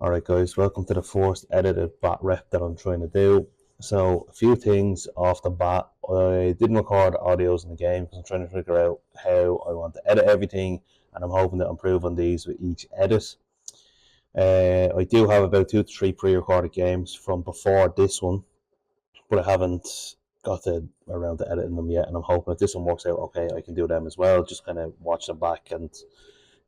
Alright guys, welcome to the first edited bat rep that I'm trying to do. So a few things off the bat. I didn't record audios in the game because I'm trying to figure out how I want to edit everything, and I'm hoping to improve on these with each edit. I do have about 2 to 3 pre-recorded games from before this one, but I haven't got around to editing them yet, and I'm hoping if this one works out okay, I can do them as well. Just kind of watch them back and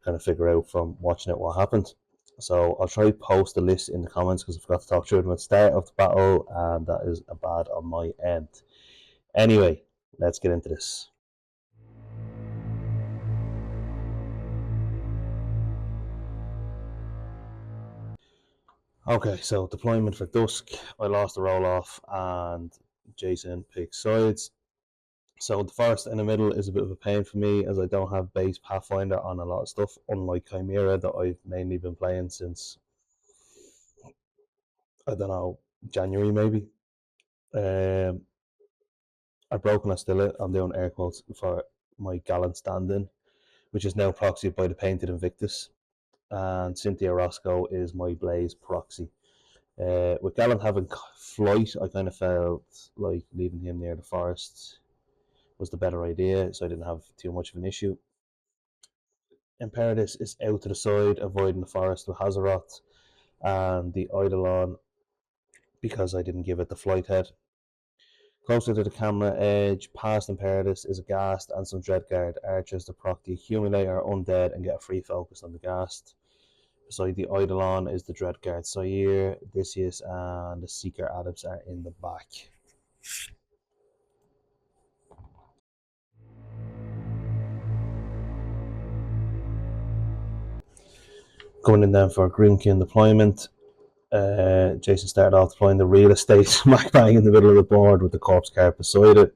kind of figure out from watching it what happened. So I'll try to post the list in the comments because I forgot to talk through them at the start of the battle, and that is a bad on my end. Anyway, let's get into this. Okay, so deployment for Dusk. I lost the roll off and Jason picked sides. So the forest in the middle is a bit of a pain for me as I don't have base Pathfinder on a lot of stuff, unlike Chimera that I've mainly been playing since, I don't know, January maybe. I broken a still I'm doing air quotes for my gallant stand-in, which is now proxied by the Painted Invictus. And Cynthia Roscoe is my Blaze proxy. With Gallant having flight, I kind of felt like leaving him near the forest was the better idea, so I didn't have too much of an issue. Imperatus is out to the side, avoiding the forest with Hazaroth and the Eidolon because I didn't give it the flight head. Closer to the camera edge, past Imperatus, is a Ghast and some Dreadguard archers to proc the Accumulator Undead and get a free focus on the Ghast. Beside the Eidolon is the Dreadguard Sair, Odysseus, and the Seeker Adepts are in the back. Coming in then for Grymkin deployment. Jason started off deploying the real estate smack bang in the middle of the board with the corpse cart beside it.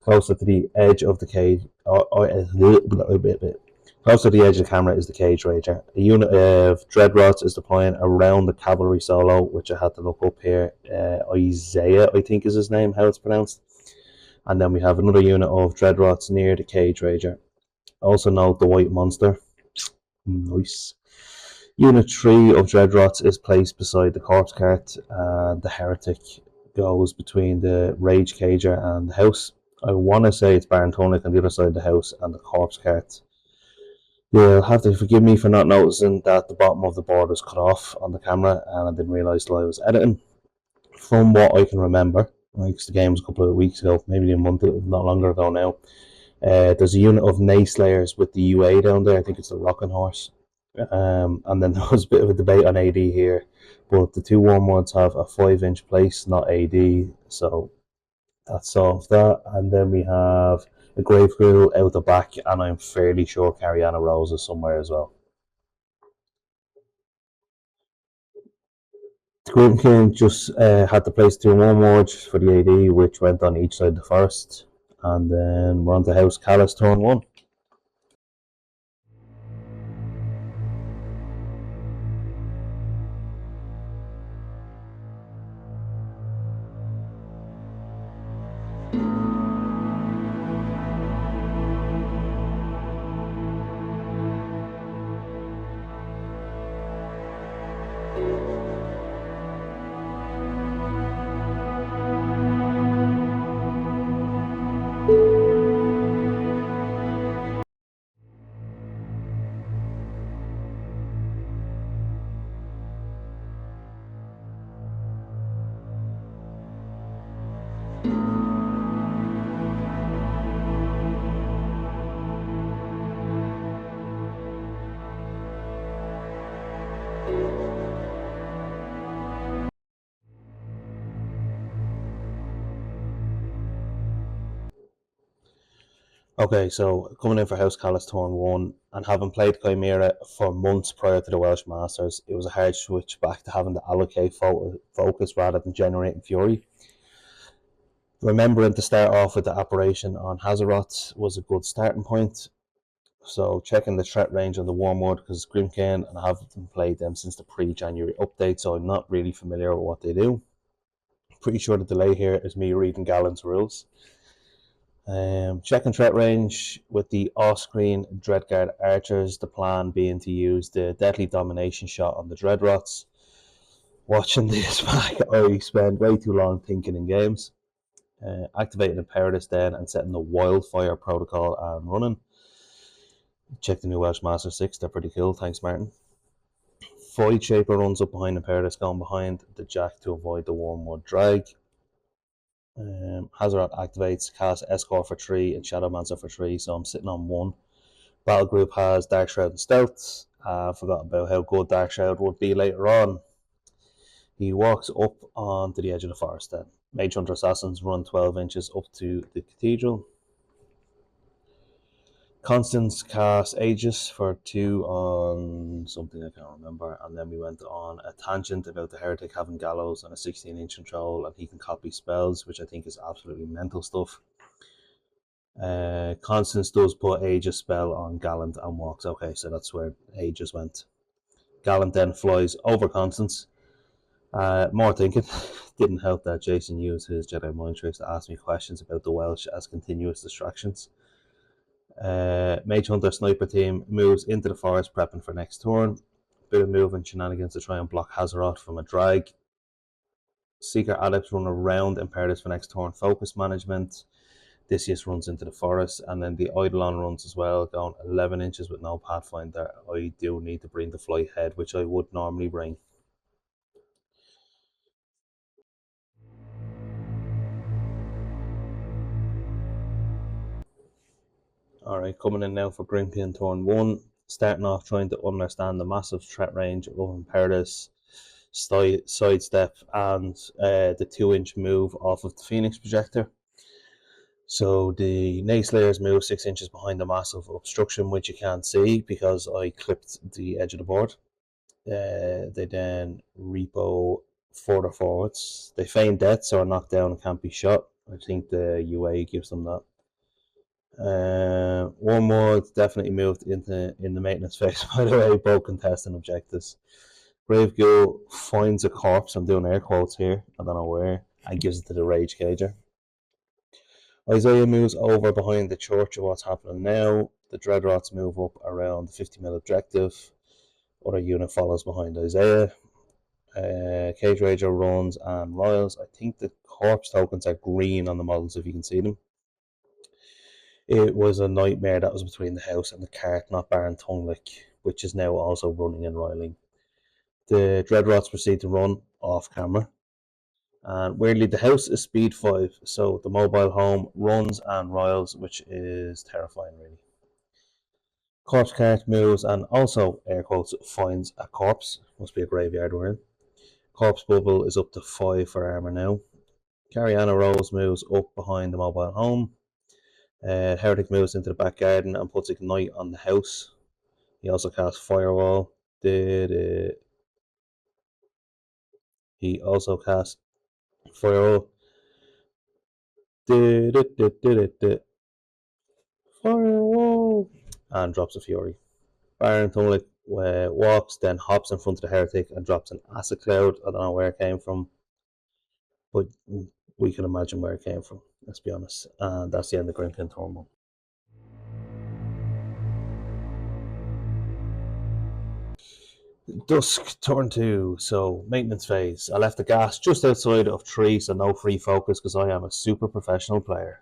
Closer to the edge of the cage, closer to the edge of the camera is the Cage Rager. A unit of Dreadrots is deploying around the cavalry solo, which I had to look up here. Isaiah, I think is his name, how it's pronounced. And then we have another unit of Dreadrots near the Cage Rager. Also note the White Monster. Nice. Unit 3 of Dreadrots is placed beside the corpse cart, and the Heretic goes between the Rage Cager and the house. I want to say it's Baron Tonic on the other side of the house and the corpse cart. You'll have to forgive me for not noticing that the bottom of the board was cut off on the camera, and I didn't realise till I was editing. From what I can remember, because the game was a couple of weeks ago, maybe a month, not longer ago now, there's a unit of Nayslayers with the UA down there. I think it's the Rocking Horse. And then there was a bit of a debate on AD here, but the two Wormwoods have a 5-inch place, not AD, so that solved that. And then we have a Grave Grill out the back, and I'm fairly sure Cariana Rose is somewhere as well. The Grymkin just had to place 2 Wormwoods for the AD, which went on each side of the forest. And then we're on to House Callus turn 1. Okay, so coming in for House Callus turn 1, and having played Chimera for months prior to the Welsh Masters, it was a hard switch back to having to allocate focus rather than generating fury. Remembering to start off with the apparition on Hazaroth was a good starting point. So checking the threat range on the Wormwood, because it's Grymkin, and I haven't played them since the pre-January update, so I'm not really familiar with what they do. Pretty sure the delay here is me reading Gallant's rules. Checking threat range with the off-screen Dreadguard archers, the plan being to use the Deadly Domination shot on the Dreadrots. Watching this back, I spent way too long thinking in games. Activating Imperatus then and setting the Wildfire protocol and running. Check the new Welsh Master 6, they're pretty cool, thanks Martin. Void Shaper runs up behind Imperatus, going behind the Jack to avoid the Wormwood Drag. Hazaroth activates, cast Escort for 3 and Shadowmancer for 3, so I'm sitting on 1. Battle Group has Dark Shroud and Stealth. Forgot about how good Dark Shroud would be later on. He walks up onto the edge of the forest then. Mage Hunter Assassins run 12 inches up to the Cathedral. Constance cast Aegis for 2 on something I can't remember, and then we went on a tangent about the Heretic having Gallows and a 16-inch control, and he can copy spells, which I think is absolutely mental stuff. Constance does put Aegis spell on Gallant and walks. Okay, so that's where Aegis went. Gallant then flies over Constance. More thinking. Didn't help that Jason used his Jedi mind tricks to ask me questions about the Welsh as continuous distractions. Mage Hunter Sniper team moves into the forest, prepping for next turn. Bit of movement shenanigans to try and block Hazaroth from a drag. Seeker Adepts run around Imperatus for next turn. Focus management. Odysseus runs into the forest, and then the Eidolon runs as well, going 11 inches with no Pathfinder. I do need to bring the Flight Head, which I would normally bring. Alright, coming in now for Grymkin turn 1. Starting off trying to understand the massive threat range of Imperatus, sidestep, and the 2-inch move off of the Phoenix Projector. So the Nayslayers move 6 inches behind the massive obstruction, which you can't see because I clipped the edge of the board. They then repo further forwards. They feign death, so are knocked down and can't be shot. I think the UA gives them that. Wormwood definitely moved in the maintenance phase, by the way, both contesting objectives. Grave Ghoul finds a corpse, I'm doing air quotes here, I don't know where, and gives it to the Rage Cager. Isaiah moves over behind the church of what's happening now. The Dreadrots move up around the 50 mil objective. Other unit follows behind Isaiah. Cage Rager runs and royals. I think the corpse tokens are green on the models if you can see them. It was a nightmare that was between the house and the cart, not Baron Tunglick, which is now also running and roiling. The Dreadrots proceed to run off camera. And weirdly, the house is speed 5, so the mobile home runs and royals, which is terrifying, really. Corpse cart moves and also, air quotes, finds a corpse. Must be a graveyard we're in. Corpse bubble is up to 5 for armor now. Cariana Rose moves up behind the mobile home. Heretic moves into the back garden and puts Ignite on the house. He also casts Firewall. He also casts Firewall. Firewall! And drops a Fury. Baron Tunglick walks, then hops in front of the Heretic and drops an Acid Cloud. I don't know where it came from, but we can imagine where it came from, let's be honest. And that's the end of Grymkin turn 1. Dusk turn 2, so maintenance phase. I left the gas just outside of 3, so no free focus because I am a super professional player.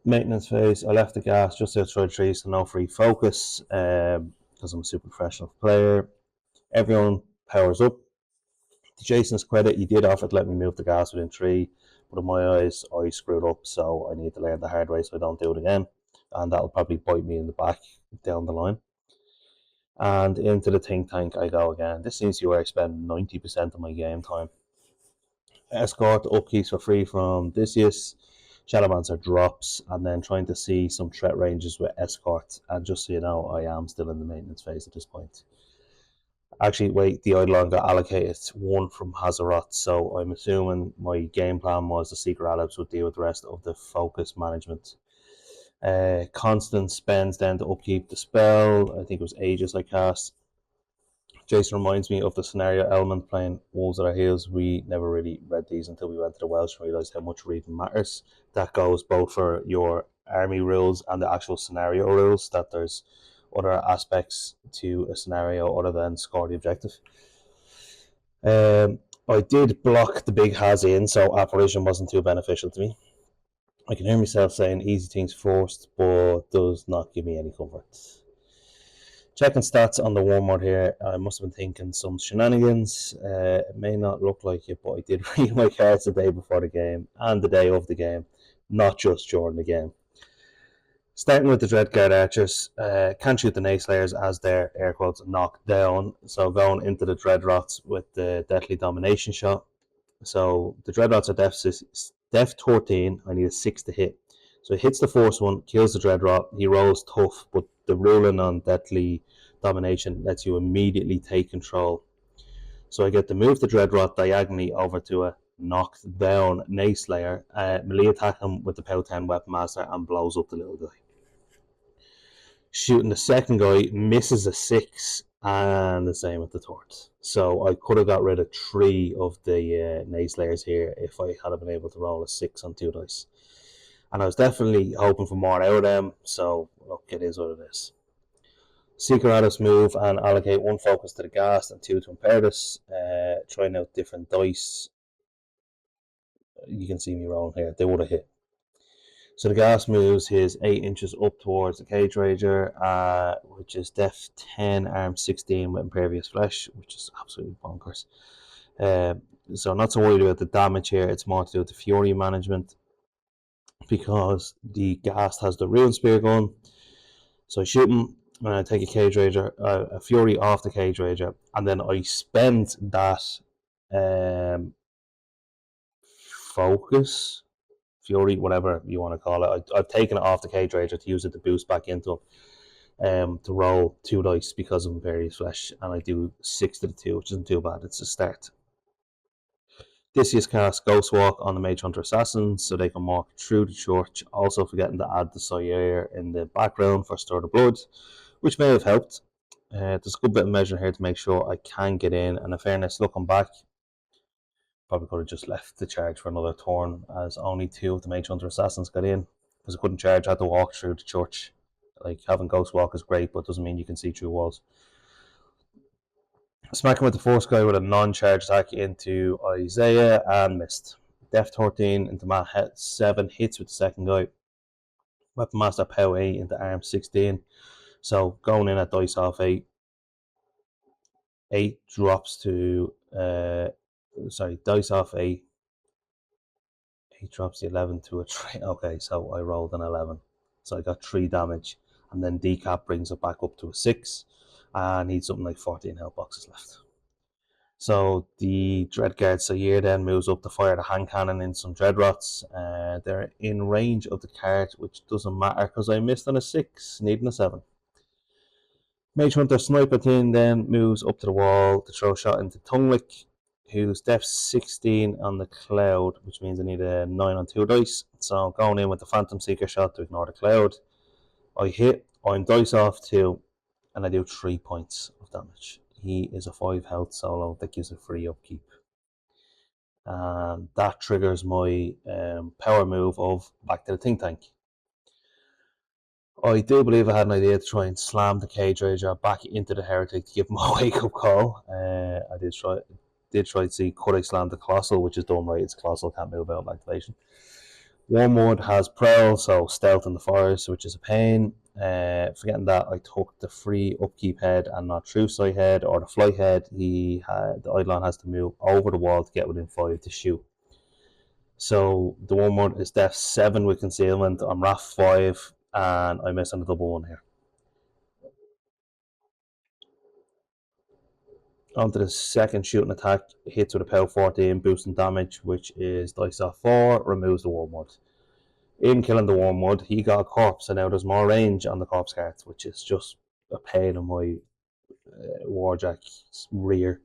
Maintenance phase, I left the gas just outside 3, so no free focus because I'm a super professional player. Everyone powers up. To Jason's credit, he did offer to let me move the gas within 3, but in my eyes, I screwed up, so I need to learn the hard way so I don't do it again. And that'll probably bite me in the back down the line. And into the think tank I go again. This seems to be where I spend 90% of my game time. Escort upkeeps for free from Odysseus. Shadowmancer drops, and then trying to see some threat ranges with Escort. And just so you know, I am still in the maintenance phase at this point. Actually, wait, the Eidolon got allocated 1 from Hazaroth, so I'm assuming my game plan was the Secret Adepts would deal with the rest of the focus management. Constant spends then to upkeep the spell. I think it was Aegis I cast. Jason reminds me of the scenario element playing Wolves at Our Heels. We never really read these until we went to the Welsh and realised how much reading matters. That goes both for your army rules and the actual scenario rules, that there's other aspects to a scenario other than score the objective. I did block the big Haz in, so apparition wasn't too beneficial to me. I can hear myself saying easy things first, but does not give me any comfort. Checking stats on the Warmachine here, I must have been thinking some shenanigans. It may not look like it, but I did read my cards the day before the game and the day of the game, not just during the game. Starting with the Dreadguard Archers, can shoot the Nayslayers as their air quotes knocked down. So going into the Dreadrots with the Deathly Domination shot. So the Dreadrots are def 13. I need a 6 to hit. So he hits the first one, kills the Dreadrot. He rolls tough, but the ruling on Deathly Domination lets you immediately take control. So I get to move the Dreadrot diagonally over to a knocked down Nayslayer, melee attack him with the POW 10 Weapon Master and blows up the little guy. Shooting the second guy, misses a 6, and the same with the third. So I could have got rid of 3 of the Nayslayers here if I had been able to roll a 6 on 2 dice. And I was definitely hoping for more out of them, so look, it is what it is. Seeker Addis move and allocate 1 focus to the Ghast and 2 to Imperatus. Trying out different dice. You can see me rolling here. They would have hit. So the Ghast moves his 8 inches up towards the Cage Rager, which is def 10, arm 16 with Impervious Flesh, which is absolutely bonkers. So not so worried about the damage here. It's more to do with the Fury management, because the Ghast has the Rune Spear gun. So I shoot him, and I take a Cage Rager, a Fury off the Cage Rager, and then I spend that focus, Fury, whatever you want to call it. I've taken it off the Cage Rager to use it to boost back into him, to roll 2 dice because of Imperious Flesh, and I do 6 to the 2, which isn't too bad. It's a start. Odysseus casts Ghost Walk on the Mage Hunter Assassins so they can walk through the church, also forgetting to add the Sire in the background for Stir the Blood, which may have helped. There's a good bit of measure here to make sure I can get in, and in fairness, looking back, probably could have just left the charge for another turn, as only 2 of the Mage Hunter Assassins got in, because I couldn't charge, I had to walk through the church. Like, having Ghost Walk is great, but doesn't mean you can see through walls. Smacking with the first guy with a non-charge attack into Isaiah and missed. Def 13 into Mat 7, hits with the second guy. Weapon Master POW 8 into arm 16. So going in at dice off 8. 8 drops to dice off 8. 8 drops the 11 to a 3. Okay, so I rolled an 11. So I got 3 damage. And then decap brings it back up to a 6. I need something like 14 health boxes left. So the Dreadguard Sire then moves up to fire the hand cannon in some Dreadrots. They're in range of the card, which doesn't matter because I missed on a 6, needing a 7. Mage Hunter Sniper Thing then moves up to the wall to throw a shot into Tunglik, who's def 16 on the cloud, which means I need a 9 on 2 dice. So I'm going in with the Phantom Seeker shot to ignore the cloud. I hit, I'm dice off 2, and I do 3 points of damage. He is a 5 health solo that gives a free upkeep. And that triggers my power move of back to the think tank. I do believe I had an idea to try and slam the Cage Rager back into the Heretic to give him a wake-up call. I did try to see, could I slam the Colossal, which is done right. It's Colossal, can't move out of activation. Wormwood has Prowl, so stealth in the forest, which is a pain. Forgetting that I took the free upkeep head and not true sight head or the flight head. The Eidolon has to move over the wall to get within 5 to shoot. So the Wormwood is def 7 with concealment. I'm RAF 5 and I miss on a double 1 here. Onto the second shooting attack, hits with a POW 14, boosting damage, which is dice off 4, removes the Wormwood. In killing the Wormwood, he got a corpse, and now there's more range on the corpse cards, which is just a pain in my Warjack's rear.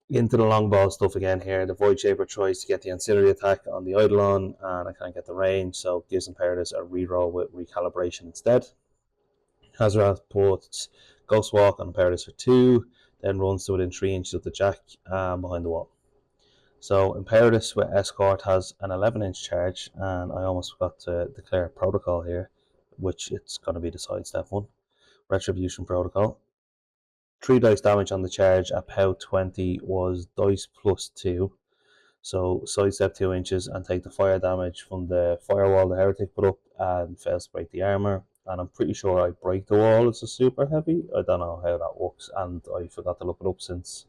Into the longbow stuff again here. The Void Shaper tries to get the ancillary attack on the Eidolon, and I can't get the range, so gives Imperatus a reroll with recalibration instead. Hazaroth puts Ghost Walk on Imperatus for 2, then runs to within 3 inches of the Jack and behind the wall. So Imperatus with Escort has an 11-inch charge, and I almost forgot to declare protocol here, which it's going to be the sidestep one. Retribution Protocol. 3 dice damage on the charge at POW 20 was dice plus 2. So sidestep 2 inches and take the fire damage from the firewall the Heretic put up and fails to break the armor. And I'm pretty sure I break the wall as a super heavy. I don't know how that works, and I forgot to look it up since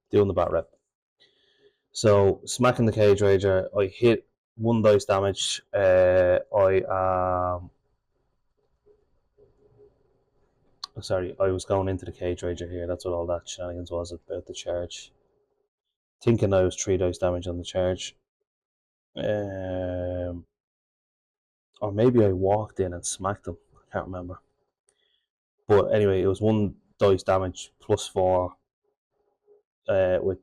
doing the bat rep. So smacking the Cage Rager, I hit 1 dice damage. I was going into the Cage Rager here. That's what all that shenanigans was about the charge. Thinking I was 3 dice damage on the charge. Or maybe I walked in and smacked him. I can't remember. But anyway, it was 1 dice damage plus 4 with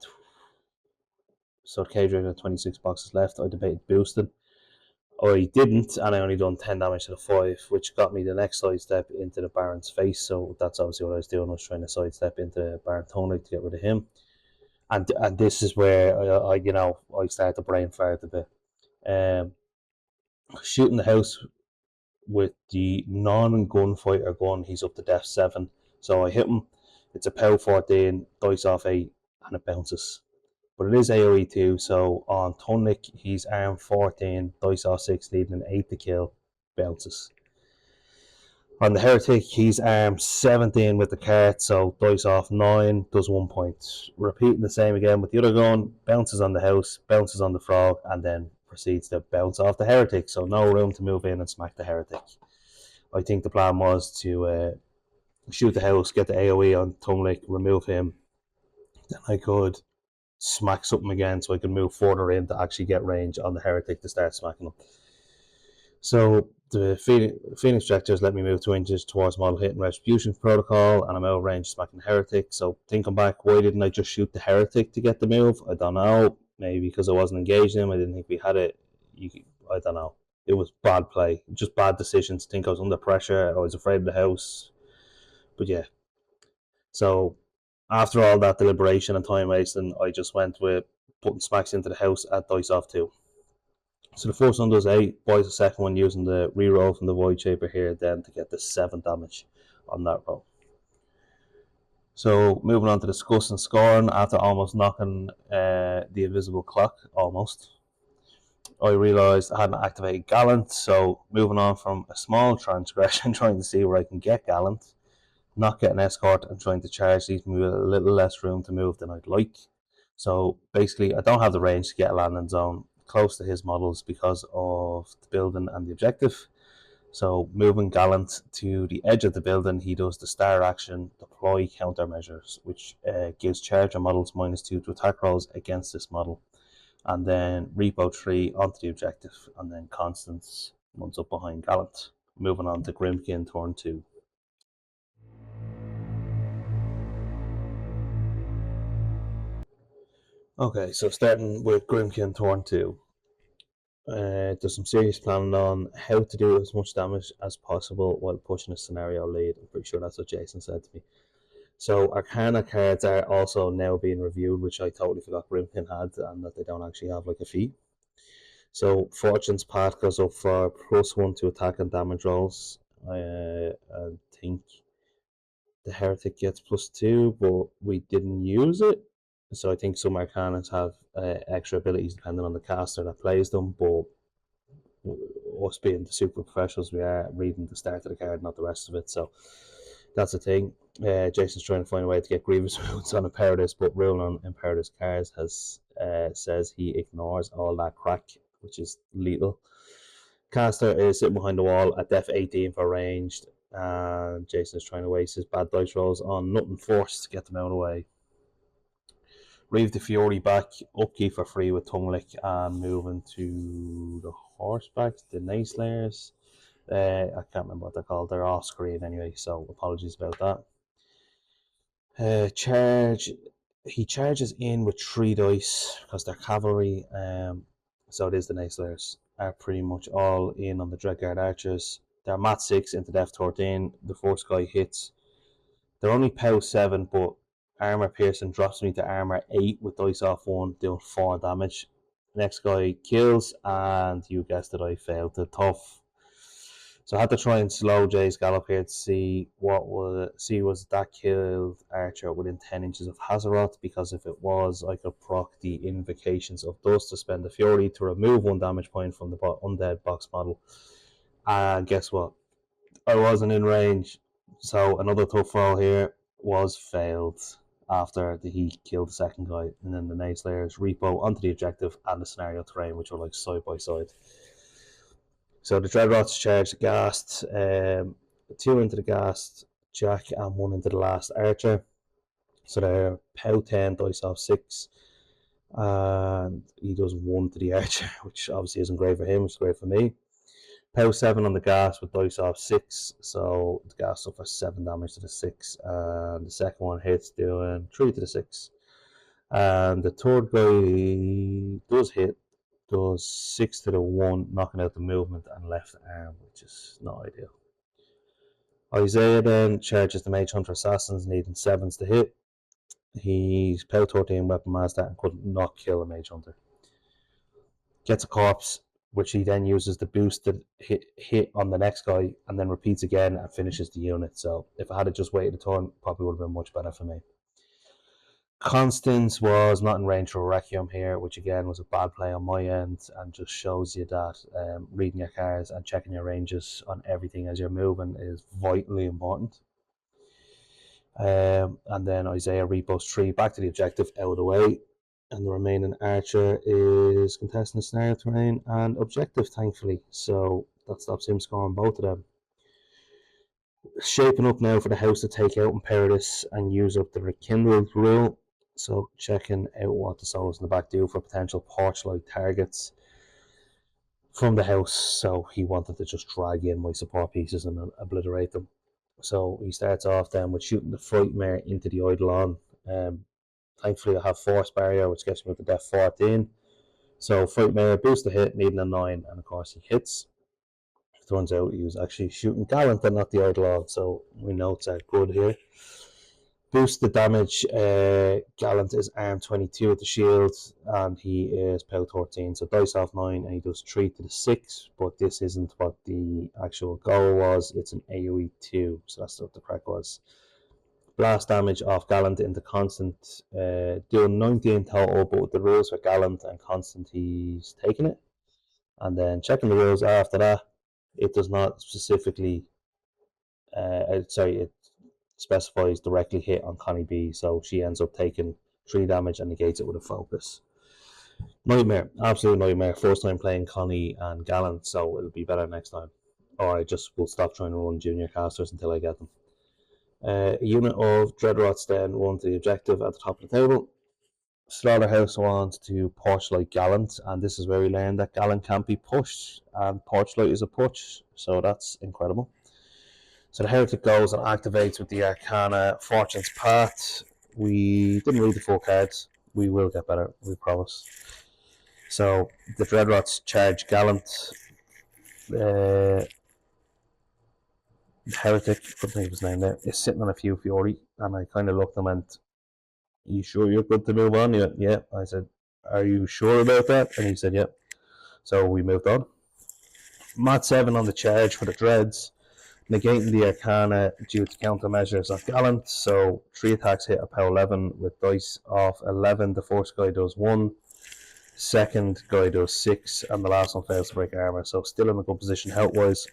so Cage Rager had 26 boxes left. I debated boosting. I didn't, and I only done 10 damage to the 5, which got me the next sidestep into the Baron's face. So that's obviously what I was doing. I was trying to sidestep into Baron Tonic to get rid of him. And this is where I started to brain fart a bit. Shooting the house with the non-gunfighter gun, he's up to def 7. So I hit him. It's a POW 14, dice off 8, and it bounces. But it is AoE 2, so on Tonic, he's arm 14, dice off 6, needing an 8 to kill, bounces. On the Heretic, he's arm 17 with the cart, so dice off 9, does 1 point. Repeating the same again with the other gun, bounces on the house, bounces on the frog, and then proceeds to bounce off the Heretic, so no room to move in and smack the Heretic. I think the plan was to shoot the house, get the AoE on Tonic, remove him, then I could smack something again so I can move further in to actually get range on the Heretic to start smacking them. So the Phoenix Projectors let me move 2 inches towards model hit and Retribution Protocol, and I'm out of range smacking the Heretic. So thinking back, why didn't I just shoot the Heretic to get the move? I don't know. Maybe because I wasn't engaging him. I didn't think we had it. I don't know. It was bad play. Just bad decisions. I think I was under pressure. I was afraid of the house. But yeah. So after all that deliberation and time wasting, I just went with putting smacks into the house at dice off 2. So the first one does 8, buys the second one using the reroll from the Void Shaper here then to get the 7 damage on that roll. So moving on to discuss and scoring, after almost knocking the invisible clock, almost, I realised I hadn't activated Gallant, so moving on from a small transgression, trying to see where I can get Gallant, not get an escort and trying to charge leaves me with a little less room to move than I'd like. So basically I don't have the range to get a landing zone close to his models because of the building and the objective. So moving Gallant to the edge of the building, he does the star action, deploy countermeasures, which gives charger models -2 to attack rolls against this model. And then Repo 3 onto the objective, and then Constance runs up behind Gallant. Moving on to Grymkin turn 2. Okay, so starting with Grymkin turn 2. There's some serious planning on how to do as much damage as possible while pushing a scenario lead. I'm pretty sure that's what Jason said to me. So Arcana cards are also now being reviewed, which I totally forgot Grymkin had, and that they don't actually have like a feat. So Fortune's Path goes up for +1 to attack and damage rolls. I think the Heretic gets +2, but we didn't use it. So I think some Arcanas have extra abilities depending on the caster that plays them, but us being the super professionals we are, reading the start of the card, not the rest of it. So that's the thing. Jason's trying to find a way to get Grievous Wounds on Imperatus, but ruling on Imperatus cards has says he ignores all that crack, which is lethal. Caster is sitting behind the wall at def 18 for ranged, and Jason is trying to waste his bad dice rolls on nothing forced to get them out of the way. Reeve the Fury back, upkeep for free with Tongue Lick, and moving to the Horseback, the Nayslayers. I can't remember what they're called. They're off screen anyway, so apologies about that. He charges in with 3 dice because they're cavalry. So it is the Nayslayers are pretty much all in on the Dreadguard Archers. They're mat 6 into def 13. The first guy hits. They're only POW 7, but armor piercing drops me to armor 8 with dice off 1, doing 4 damage. Next guy kills, and you guessed it, I failed the tough. So I had to try and slow Jay's gallop here to see was that killed Archer within 10 inches of Hazaroth, because if it was, I could proc the Invocations of Dust to spend the Fury to remove 1 damage point from the undead box model. And guess what? I wasn't in range, so another tough roll here was failed after he killed the second guy, and then the Nayslayers repo onto the objective and the scenario terrain, which were like side by side. So the Dreadrots charged the Ghast, 2 into the Ghast, Jack, and 1 into the last Archer. So they're POW 10, dice off 6, and he does 1 to the Archer, which obviously isn't great for him, it's great for me. POW 7 on the Ghast with dice off 6, so the Ghast suffers 7 damage to the 6, and the second one hits, doing 3 to the 6. And the third guy does hit, does 6 to the 1, knocking out the movement and left arm, which is not ideal. Isaiah then charges the Mage Hunter Assassins, needing 7s to hit. He's POW 13 Weapon Master and could not kill a Mage Hunter. Gets a corpse, which he then uses to boost the hit on the next guy, and then repeats again and finishes the unit. So if I had just waited a turn, probably would have been much better for me. Constance was not in range for a Requiem here, which again was a bad play on my end, and just shows you that reading your cards and checking your ranges on everything as you're moving is vitally important. And then Isaiah repos 3 back to the objective, out of the way, and the remaining Archer is contesting the scenario terrain and objective, thankfully, so that stops him scoring both of them. Shaping up now for the house to take out Imperatus and use up the Rekindled rule. So checking out what the souls in the back do for potential porch-like targets from the house. So he wanted to just drag in my support pieces and obliterate them. So he starts off then with shooting the Frightmare into the Eidolon. Thankfully I have Force Barrier, which gets me up to Death 14. So Frightmare boosts the hit, needing a 9, and of course he hits. It turns out he was actually shooting Gallant and not the Eidolon, so my notes are good here. Boost the damage. Gallant is arm 22 with the shield, and he is POW 13. So dice off 9, and he does 3 to the 6. But this isn't what the actual goal was. It's an AoE 2, so that's what the crack was. Blast damage off Gallant into Constant, doing 19 total. But with the rules for Gallant and Constant, he's taking it. And then checking the rules after that, it does not specifically. It specifies directly hit on Connie B, so she ends up taking 3 damage and negates it with a focus. Nightmare, absolute nightmare. First time playing Connie and Gallant, so it'll be better next time. Or I just will stop trying to run junior casters until I get them. A unit of Dreadrots then run to the objective at the top of the table. Slaughterhouse wants to Porchlight Gallant, and this is where we learn that Gallant can't be pushed, and Porchlight is a push, so that's incredible. So the Heretic goes and activates with the Arcana Fortune's Path. We didn't read the full cards. We will get better, we promise. So the Dreadrots charge Gallant. The Heretic, couldn't think of his name there, is sitting on a few Fury, and I kind of looked at him and went, "You sure you're good to move on?" He went, "Yeah." I said, "Are you sure about that?" And he said, "Yep." Yeah. So we moved on. Mat 7 on the charge for the Dreads, negating the Arcana due to countermeasures of Gallant. So 3 attacks hit a POW 11 with dice off 11. The first guy does 1, second guy does 6, and the last one fails to break armor. So still in a good position health-wise.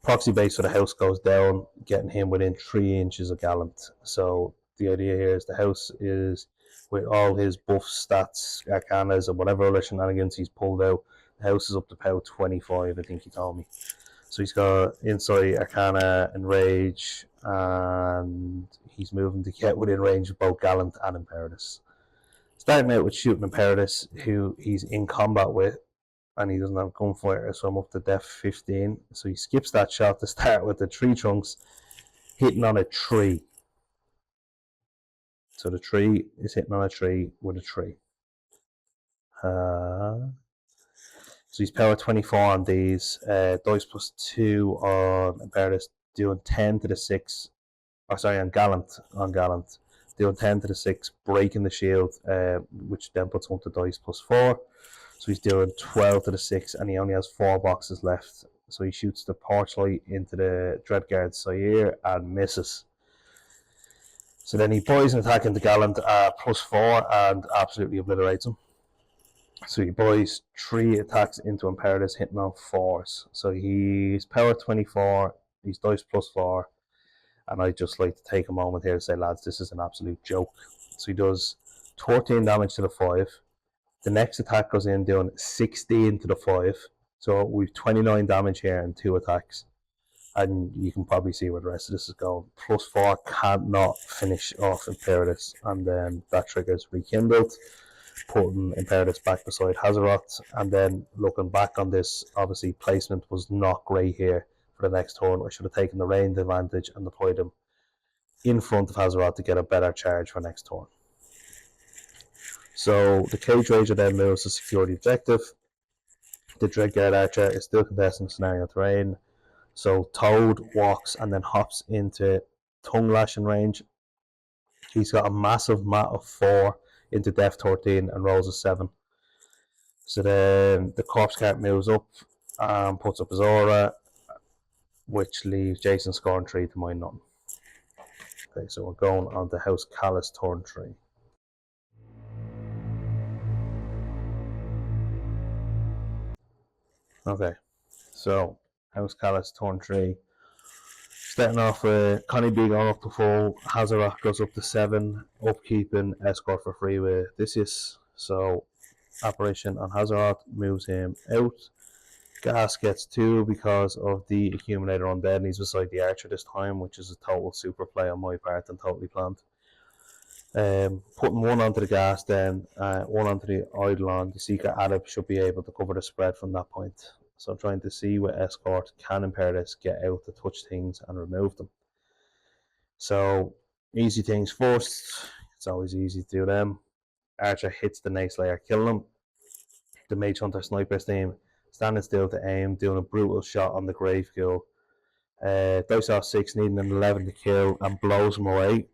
Proxy base for the house goes down, getting him within 3 inches of Gallant. So the idea here is the house is, with all his buff stats, Arcanas, and whatever other shenanigans he's pulled out, the house is up to POW 25, I think he told me. So he's got Insight, Arcana, and Rage, and he's moving to get within range of both Gallant and Imperatus. Starting out with shooting Imperatus, who he's in combat with, and he doesn't have Gunfighter, so I'm up to Death 15. So he skips that shot to start with the Tree Trunks, hitting on a tree. So the tree is hitting on a tree with a tree. So he's power 24 on these. Dice plus 2 on Imperatus, doing 10 to the 6. On Gallant. Doing 10 to the 6, breaking the shield, which then puts him up to dice plus 4. So he's doing 12 to the 6, and he only has 4 boxes left. So he shoots the Porchlight into the Dreadguard Sire and misses. So then he buys an attack into Gallant at +4 and absolutely obliterates him. So he buys 3 attacks into Imperatus, hitting on 4s. So he's power 24, he's dice +4, and I just like to take a moment here to say, lads, this is an absolute joke. So he does 14 damage to the 5. The next attack goes in doing 16 to the 5. So we've 29 damage here and 2 attacks. And you can probably see where the rest of this is going. +4 can't not finish off Imperatus, and then that triggers Rekindled, putting Imperatus back beside Hazaroth. And then looking back on this, obviously placement was not great here for the next turn. I should have taken the range advantage and deployed him in front of Hazaroth to get a better charge for next turn. So the Cage Rager then moves to secure the objective. The Dreadguard Archer is still contesting scenario terrain. So Toad walks and then hops into Tongue Lashing range. He's got a massive mat of 4 into Depth 13 and rolls a 7. So then the Corpse Cart moves up and puts up his aura, which leaves Jason scoring 3 to my none. Okay, so we're going on to House Callus turn 3. Okay, so House Callus turn 3. Starting off with Connie B going up to 4, Hazaroth goes up to 7, upkeeping Escort for free with Odysseus. So Apparition on Hazaroth moves him out. Gas gets 2 because of the Accumulator Undead, and he's beside the Archer this time, which is a total super play on my part and totally planned. Putting 1 onto the Gas, then 1 onto the Eidolon. The Secret Adept should be able to cover the spread from that point. So I'm trying to see with Escort, can Imperatus get out to touch things and remove them? So easy things first. It's always easy to do them. Archer hits the Nace Slayer, killing him. The Mage Hunter Sniper's team standing still to aim, doing a brutal shot on the Grave Ghoul. Dice off 6, needing an 11 to kill, and blows him away.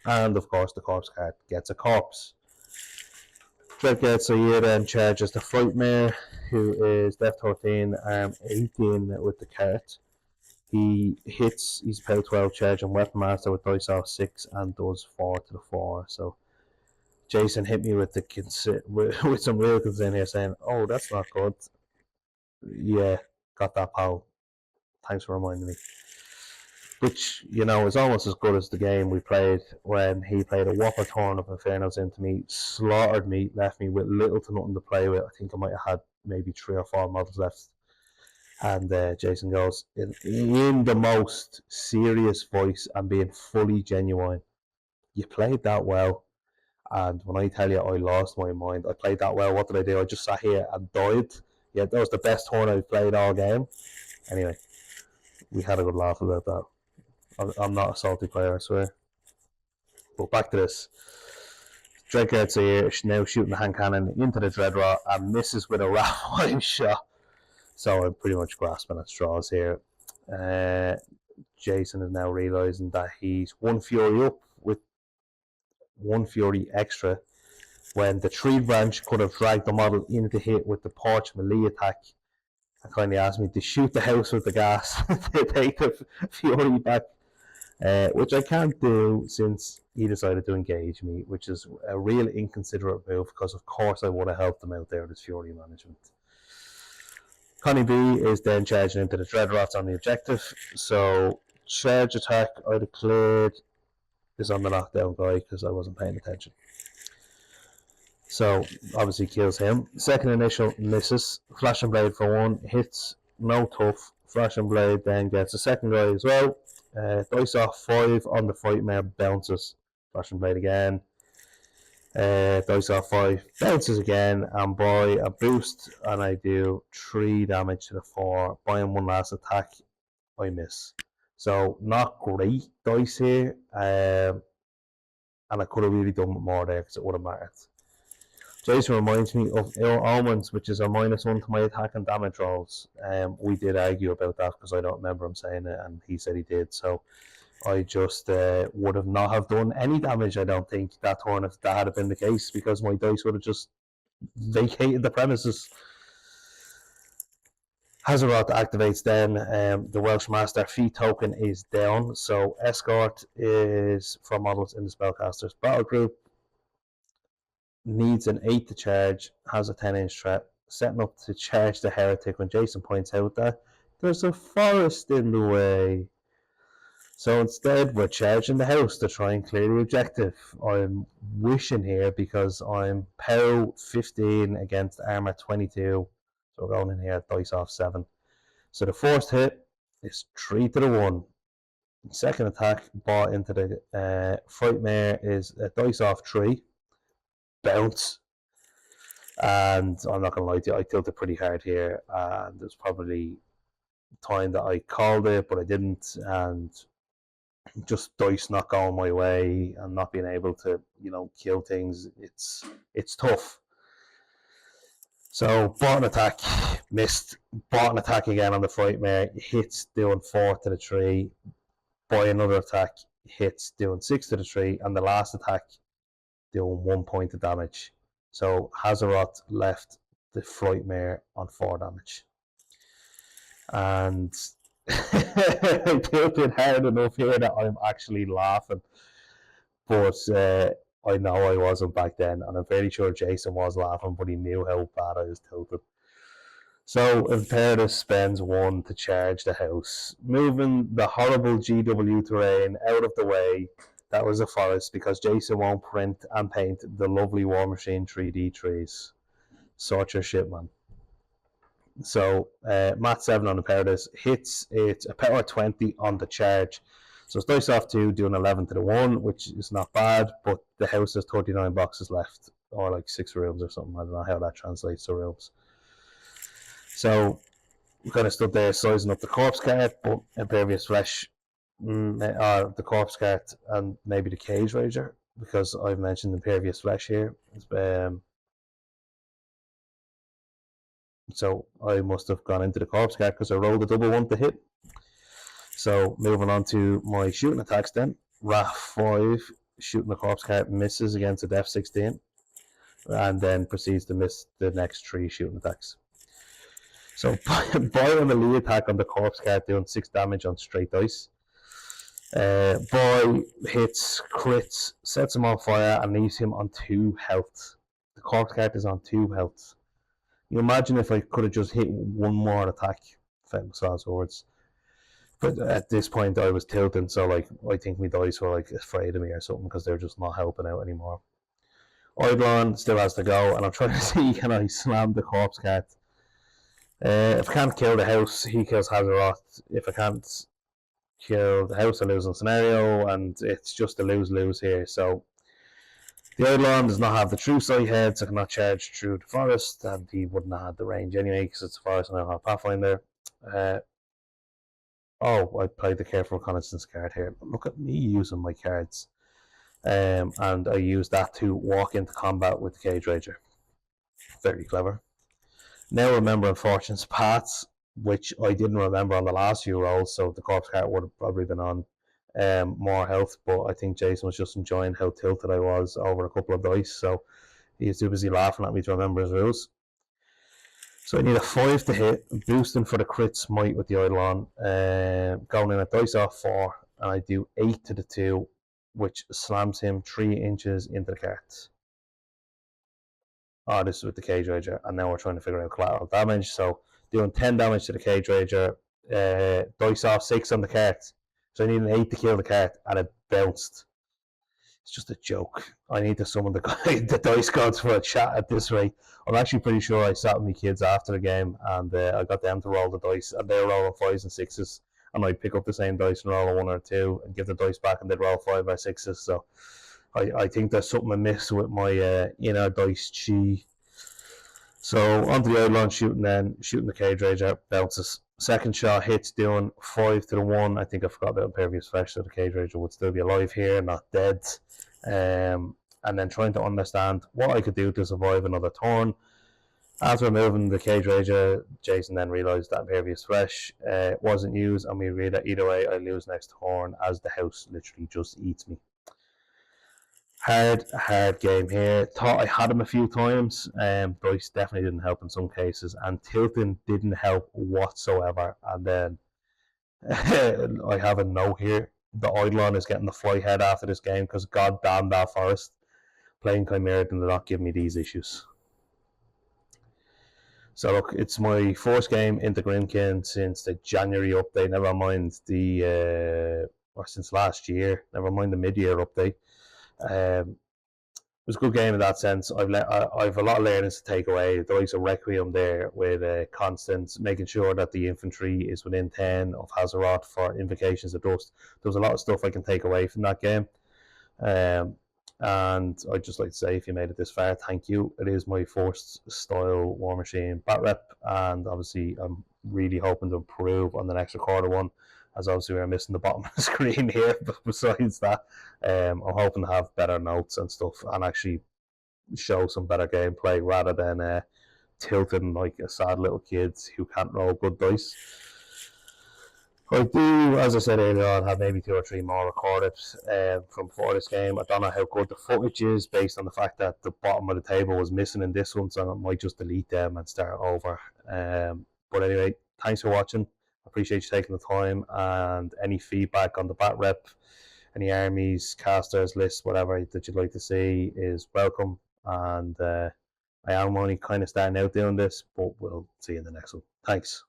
And of course the Corpse Cart gets a corpse. Dreadguard Sire then charges the Frightmare, who is Depth 13, arm 18 with the cart. He hits his power 12 charge and Weapon Master with dice off 6 and does 4 to the 4. So Jason hit me with some real concern here, saying, "Oh, that's not good." Yeah, got that, pal. Thanks for reminding me. Which, you know, is almost as good as the game we played when he played a whopper turn of Infernos into me, slaughtered me, left me with little to nothing to play with. I think I might have had maybe 3 or 4 models left. And Jason goes, in the most serious voice and being fully genuine, "You played that well. And when I tell you I lost my mind, I played that well. What did I do? I just sat here and died. Yeah, that was the best turn I've played all game." Anyway, we had a good laugh about that. I'm not a salty player, I swear. But back to this. Dreadguard Sire now shooting the hand cannon into the Dreadrot and misses with a Ravine shot. So I'm pretty much grasping at straws here. Jason is now realising that he's 1 Fury up with 1 Fury extra, when the tree branch could have dragged the model into hit with the Porch melee attack and kindly asked me to shoot the house with the gas to take the Fury back. Which I can't do since he decided to engage me, which is a real inconsiderate move because of course I would have helped him out there with his Fury management. Connie B is then charging into the Dreadrots on the objective. So charge attack I declared is on the knockdown guy because I wasn't paying attention. So obviously kills him. Second initial misses. Flashing Blade for 1 hits, no tough. Flashing Blade then gets a second guy as well. Dice off 5 on the Frightmare, bounces. Flashing Blade again. Dice off 5, bounces again, and by a boost, and I do 3 damage to the 4. Buying 1 last attack, I miss. So not great dice here, and I could have really done more there because it would have mattered. Jason reminds me of Ill Omens, which is a -1 to my attack and damage rolls. We did argue about that because I don't remember him saying it, and he said he did. So I just would have not have done any damage, I don't think, that turn if that had been the case, because my dice would have just vacated the premises. Hazaroth activates then. The Welsh Master fee token is down, so Escort is for models in the Spellcaster's battle group. Needs an 8 to charge, has a 10-inch threat. Setting up to charge the Heretic when Jason points out that there's a forest in the way. So instead, we're charging the house to try and clear the objective. I'm wishing here because I'm POW 15 against armor 22. So we're going in here, dice off 7. So the first hit is 3 to the 1. Second attack, bought into the Frightmare is a dice off 3. Bounce. And I'm not going to lie to you, I tilted pretty hard here. And there's probably time that I called it, but I didn't. And just dice not going my way and not being able to, kill things. It's tough. So bought an attack, missed. Bought an attack again on the Frightmare, hits doing 4 to the 3. Buy another attack, hits doing 6 to the 3, and the last attack doing 1 point of damage. So Hazaroth left the Frightmare on 4 damage. And I tilted hard enough here that I'm actually laughing. But I know I wasn't back then, and I'm fairly sure Jason was laughing, but he knew how bad I was tilted. So Imperator spends 1 to charge the house, moving the horrible GW terrain out of the way. That was a forest because Jason won't print and paint the lovely Warmachine 3D trees. Sort your shit, man. So Mat 7 on Imperator hits. It's a power 20 on the charge. So it's dice off 2, doing 11 to the 1, which is not bad, but the house has 39 boxes left, or like 6 rooms or something. I don't know how that translates to rooms. So we kind of stood there sizing up the corpse cart, but Impervious Flesh, the corpse cart, and maybe the Cage Rager, because I've mentioned Impervious Flesh here. So I must have gone into the corpse cart because I rolled a double 1 to hit. So moving on to my shooting attacks then. Wrath 5, shooting the corpse cart, misses against a Def 16, and then proceeds to miss the next 3 shooting attacks. So Boy on the lead attack on the corpse cart, doing 6 damage on straight dice. Boy hits, crits, sets him on fire, and leaves him on 2 health. The corpse cart is on 2 health. You imagine if I could have just hit 1 more attack, famous last words. But at this point I was tilting, so I think my dice were afraid of me or something because they're just not helping out anymore. Eidolon still has to go, and I'm trying to see can I slam the corpse cart. If I can't kill the house, he kills Hazaroth. If I can't kill the house, I lose in scenario, and it's just a lose-lose here. So the Eidolon does not have the true sight head, so cannot charge through the forest, and he wouldn't have had the range anyway because it's a forest and I don't have Pathfinder. I played the Careful Reconnaissance card here. Look at me using my cards. And I used that to walk into combat with the Cage Rager. Very clever. Now remembering Fortune's Paths, which I didn't remember on the last few rolls, so the corpse cart would have probably been on more health, but I think Jason was just enjoying how tilted I was over a couple of dice, so he was too busy laughing at me to remember his rules. So I need a 5 to hit, boosting for the crit smite with the Eidolon, going in a dice off 4, and I do 8 to the 2, which slams him 3 inches into the cart. This is with the Cage Rager, and now we're trying to figure out collateral damage. So doing 10 damage to the Cage Rager, dice off 6 on the cart. So I need an 8 to kill the cart, and it bounced. It's just a joke. I need to summon the dice gods for a chat at this rate. I'm actually pretty sure I sat with my kids after the game, and I got them to roll the dice, and they're rolling 5s and 6s, and I'd pick up the same dice and roll a 1 or 2, and give the dice back, and they'd roll 5 or 6s. So I think there's something amiss with my inner dice chi. So onto the Eidolon shooting the Cage Rager, bounces. Second shot hits, doing 5 to the 1. I think I forgot about Impervious Flesh, so the Cage Rager would still be alive here, not dead. And then trying to understand what I could do to survive another turn. As we're moving the Cage Rager, Jason then realised that Impervious Flesh wasn't used, and we read that either way I lose next turn as the house literally just eats me. Hard game here. Thought I had him a few times. Dice definitely didn't help in some cases, and tilting didn't help whatsoever. And then I have a note here. The Eidolon is getting the fly head after this game because god damn that forest. Playing Chimera did not give me these issues. So look, it's my first game into Grymkin since the January update. Never mind or since last year. Never mind the mid-year update. It was a good game in that sense. I've a lot of learnings to take away. The likes of Requiem there with Constance, making sure that the infantry is within 10 of Hazaroth for invocations of Dusk. There was a lot of stuff I can take away from that game. And I'd just like to say, if you made it this far, thank you. It is my first style Warmachine bat rep, and obviously I'm really hoping to improve on the next recorder one, as obviously we're missing the bottom of the screen here. But besides that, I'm hoping to have better notes and stuff and actually show some better gameplay rather than tilting like a sad little kid who can't roll good dice. I do, as I said earlier on, have maybe 2 or 3 more recorded from before this game. I don't know how good the footage is based on the fact that the bottom of the table was missing in this one, so I might just delete them and start over. But anyway, thanks for watching. I appreciate you taking the time, and any feedback on the bat rep, any armies, casters, lists, whatever that you'd like to see is welcome. And I am only kind of starting out doing this, but we'll see you in the next one. Thanks.